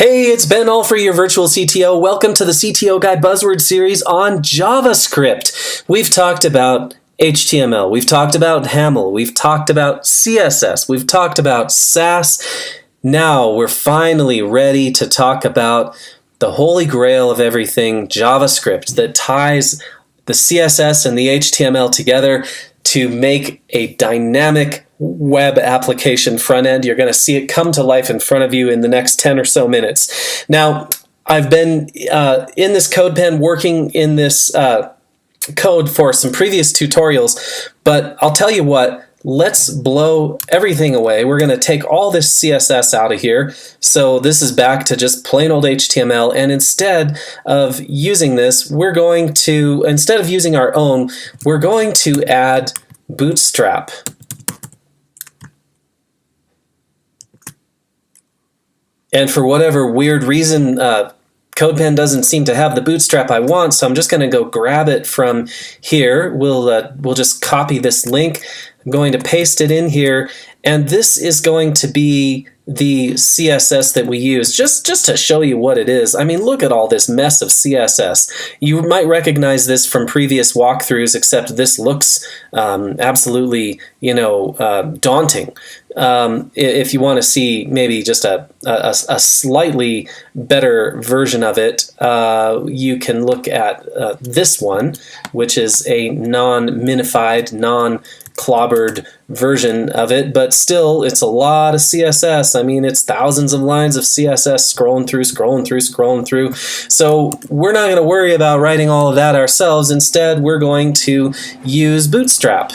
Hey, it's Ben Alfrey, your virtual CTO. Welcome to the CTO Guy Buzzword series on JavaScript. We've talked about HTML, we've talked about HAML, we've talked about CSS, we've talked about Sass. Now we're finally ready to talk about the holy grail of everything, JavaScript, that ties the CSS and the HTML together to make a dynamic web application front end. You're going to see it come to life in front of you in the next 10 or so minutes. Now, I've been in this code pen working in this code for some previous tutorials, but I'll tell you what, let's blow everything away. We're going to take all this CSS out of here. So this is back to just plain old HTML. And instead of using this, instead of using our own, we're going to add Bootstrap. And for whatever weird reason, CodePen doesn't seem to have the Bootstrap I want, so I'm just going to go grab it from here. We'll just copy this link. I'm going to paste it in here, and this is going to be the CSS that we use, just to show you what it is. I mean, look at all this mess of CSS. You might recognize this from previous walkthroughs, except this looks absolutely, daunting. If you want to see maybe just a slightly better version of it, you can look at this one, which is a non-minified, non-clobbered version of it, but still it's a lot of CSS. I mean, it's thousands of lines of CSS scrolling through. So we're not going to worry about writing all of that ourselves. Instead, we're going to use Bootstrap.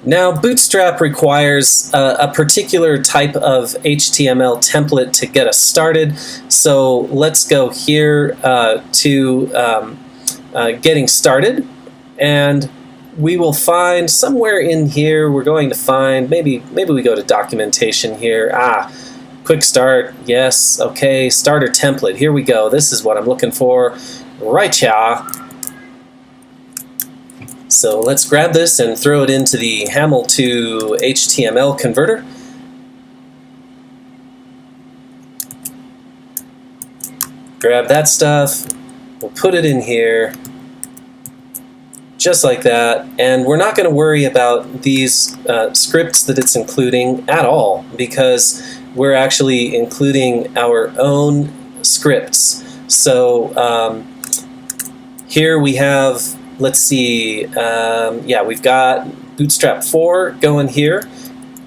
Now, Bootstrap requires a particular type of HTML template to get us started. So let's go here to getting started. And we will find somewhere in here, we're going to find, maybe we go to documentation here. Quick start, yes, okay, starter template. Here we go. This is what I'm looking for. Right, yeah. So let's grab this and throw it into the HAML to HTML converter. Grab that stuff. We'll put it in here. Just like that, and we're not going to worry about these scripts that it's including at all, because we're actually including our own scripts. So here we have, let's see, we've got Bootstrap 4 going here.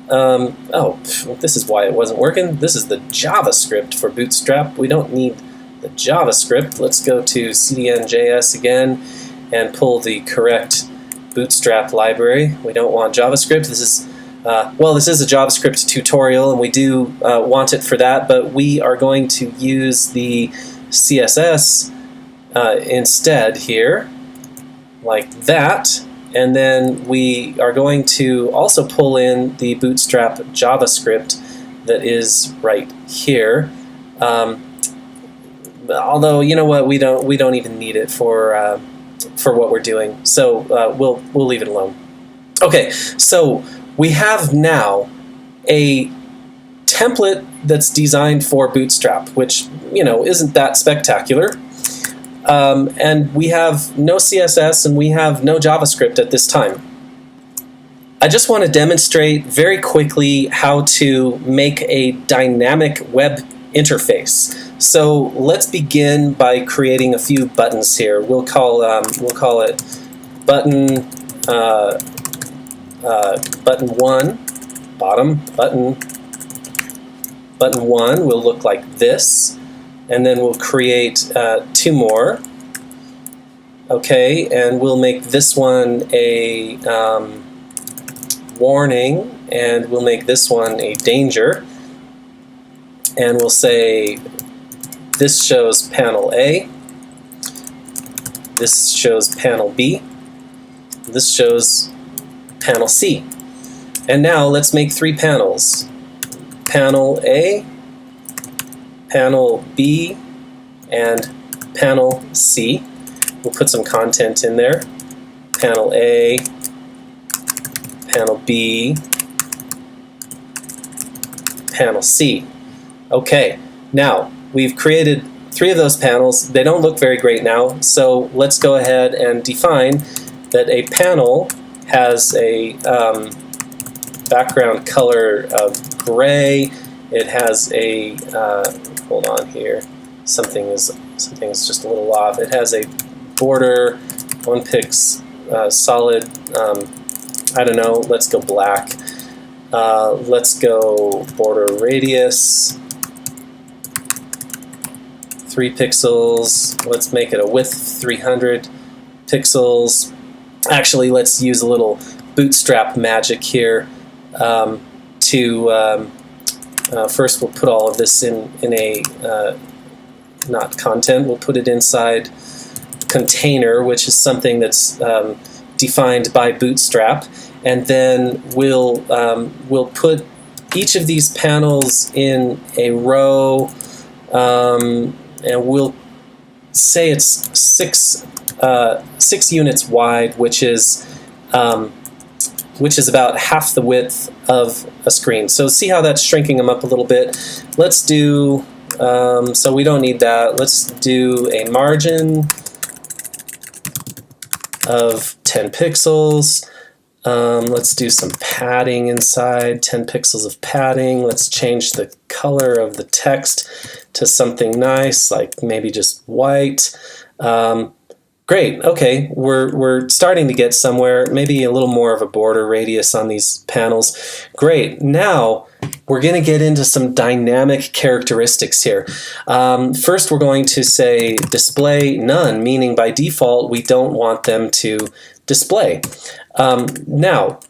This is why it wasn't working. This is the JavaScript for Bootstrap. We don't need the JavaScript. Let's go to cdn.js again and pull the correct Bootstrap library. We don't want JavaScript. This is a JavaScript tutorial, and we do want it for that, but we are going to use the CSS instead here, like that, and then we are going to also pull in the Bootstrap JavaScript that is right here. Although, you know what, we don't even need it for what we're doing, so we'll leave it alone. Okay, so we have now a template that's designed for Bootstrap, which isn't that spectacular, and we have no CSS and we have no JavaScript at this time. I just want to demonstrate very quickly how to make a dynamic web interface. So let's begin by creating a few buttons here. We'll call it button button 1, bottom button 1 will look like this, and then we'll create 2 more. Okay, and we'll make this one a warning, and we'll make this one a danger, and we'll say this shows panel A, this shows panel B, this shows panel C. And now let's make 3 panels. Panel A, panel B, and panel C. We'll put some content in there. Panel A, panel B, panel C. Okay, now we've created 3 of those panels. They don't look very great now, so let's go ahead and define that a panel has a background color of gray. It has a hold on here. Something is just a little off. It has a border, 1 pix solid. I don't know. Let's go black. Let's go border radius. 3 pixels. Let's make it a width 300 pixels. Actually, let's use a little bootstrap magic here first we'll put all of this in a not content, we'll put it inside container, which is something that's defined by bootstrap, and then we'll put each of these panels in a row, and we'll say it's 6 units wide, which is about half the width of a screen. So see how that's shrinking them up a little bit. Let's do, so we don't need that. Let's do a margin of 10 pixels. Let's do some padding inside, 10 pixels of padding. Let's change the color of the text to something nice, like maybe just white. Great, okay, we're starting to get somewhere, maybe a little more of a border radius on these panels. Great, now we're going to get into some dynamic characteristics here. First we're going to say display none, meaning by default we don't want them to display. Now,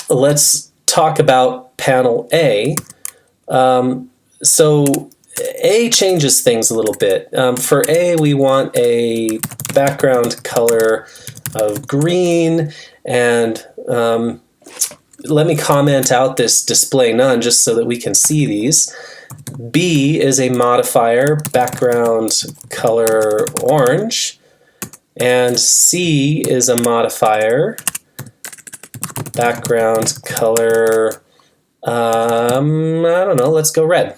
let's talk about panel A. So A changes things a little bit. For A, we want a background color of green, and let me comment out this display none just so that we can see these. B is a modifier, background color orange, and C is a modifier, background color, I don't know, let's go red.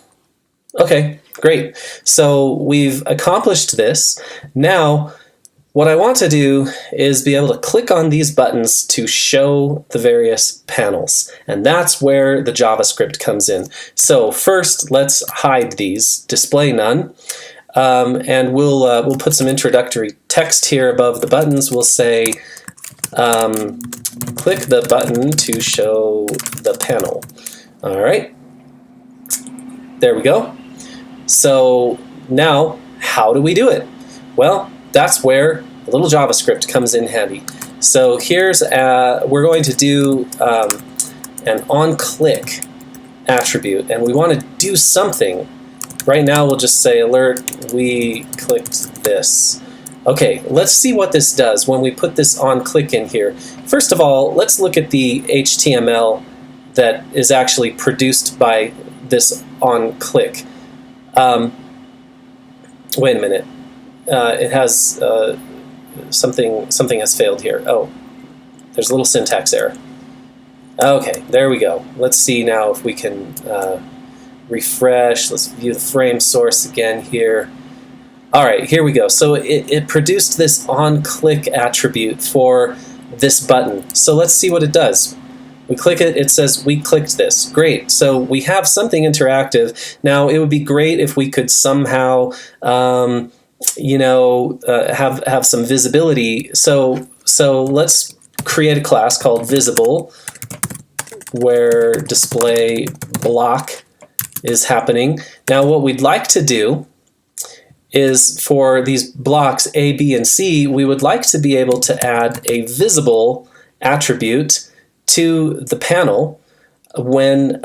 Okay, great. So we've accomplished this. Now, what I want to do is be able to click on these buttons to show the various panels. And that's where the JavaScript comes in. So first, let's hide these, display none. And we'll put some introductory text here above the buttons. We'll say, click the button to show the panel. All right, there we go. So now, how do we do it? Well, that's where a little JavaScript comes in handy. So here's we're going to do an on-click attribute, and we want to do something. Right now we'll just say alert, we clicked this. Okay, let's see what this does when we put this on-click in here. First of all, let's look at the HTML that is actually produced by this on-click. Wait a minute. It has something has failed here. Oh, there's a little syntax error. Okay, there we go. Let's see now if we can refresh. Let's view the frame source again here. All right, here we go. So it produced this on-click attribute for this button. So let's see what it does. We click it, it says we clicked this. Great, so we have something interactive. Now it would be great if we could somehow have some visibility. So let's create a class called visible where display block is happening. Now what we'd like to do is for these blocks A, B, and C, we would like to be able to add a visible attribute to the panel when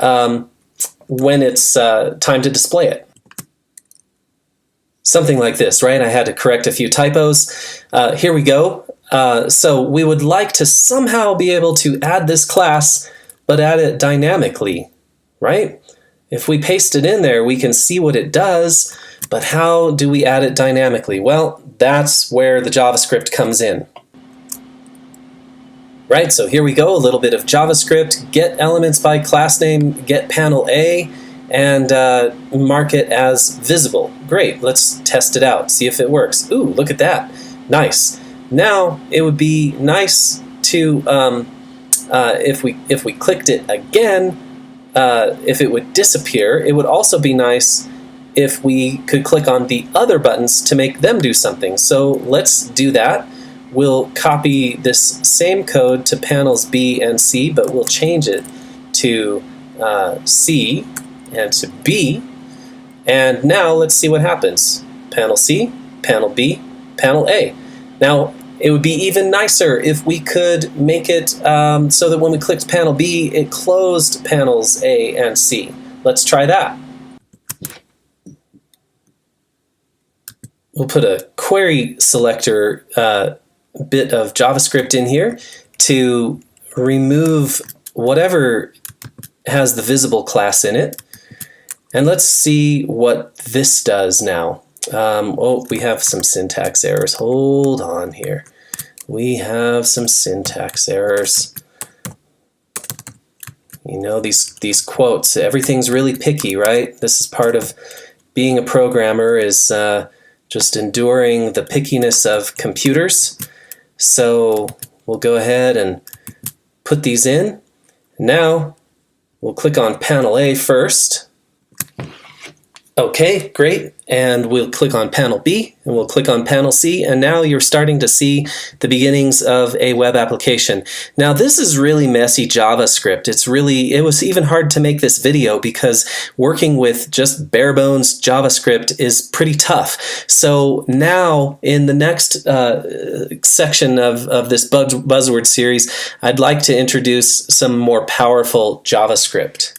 it's time to display it. Something like this, right? I had to correct a few typos. Here we go. So we would like to somehow be able to add this class, but add it dynamically, right? If we paste it in there, we can see what it does, but how do we add it dynamically? Well, that's where the JavaScript comes in. Right, so here we go, a little bit of JavaScript, get elements by class name, get panel A, and mark it as visible. Great, let's test it out, see if it works. Ooh, look at that, nice. Now it would be nice to, if we clicked it again, if it would disappear. It would also be nice if we could click on the other buttons to make them do something. So let's do that. We'll copy this same code to panels B and C, but we'll change it to C and to B. And now let's see what happens. Panel C, panel B, panel A. Now, it would be even nicer if we could make it so that when we clicked panel B, it closed panels A and C. Let's try that. We'll put a query selector bit of JavaScript in here to remove whatever has the visible class in it. And let's see what this does now. Oh, we have some syntax errors. Hold on here. We have some syntax errors. You know, these quotes, everything's really picky, right? This is part of being a programmer, is just enduring the pickiness of computers. So we'll go ahead and put these in. Now we'll click on panel A first. Okay, great. And we'll click on panel B, and we'll click on panel C, and now you're starting to see the beginnings of a web application. Now this is really messy JavaScript. It was even hard to make this video because working with just bare bones JavaScript is pretty tough. So now in the next section of this buzzword series, I'd like to introduce some more powerful JavaScript.